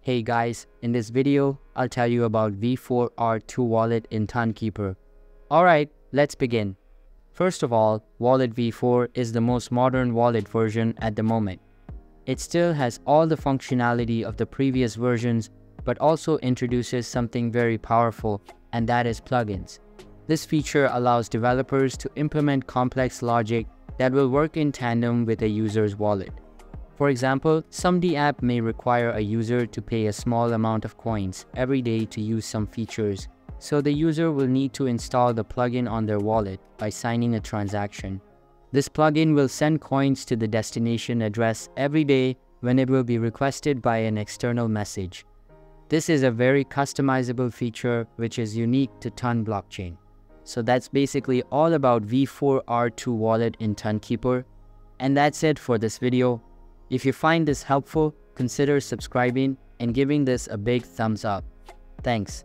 Hey guys, in this video, I'll tell you about V4R2 wallet in Tonkeeper. Alright, let's begin. First of all, Wallet V4 is the most modern wallet version at the moment. It still has all the functionality of the previous versions, but also introduces something very powerful, and that is plugins. This feature allows developers to implement complex logic that will work in tandem with a user's wallet. For example, some app may require a user to pay a small amount of coins every day to use some features, so the user will need to install the plugin on their wallet by signing a transaction. This plugin will send coins to the destination address every day when it will be requested by an external message. This is a very customizable feature which is unique to Ton blockchain. So that's basically all about V4R2 wallet in Tonkeeper. And that's it for this video. If you find this helpful, consider subscribing and giving this a big thumbs up. Thanks.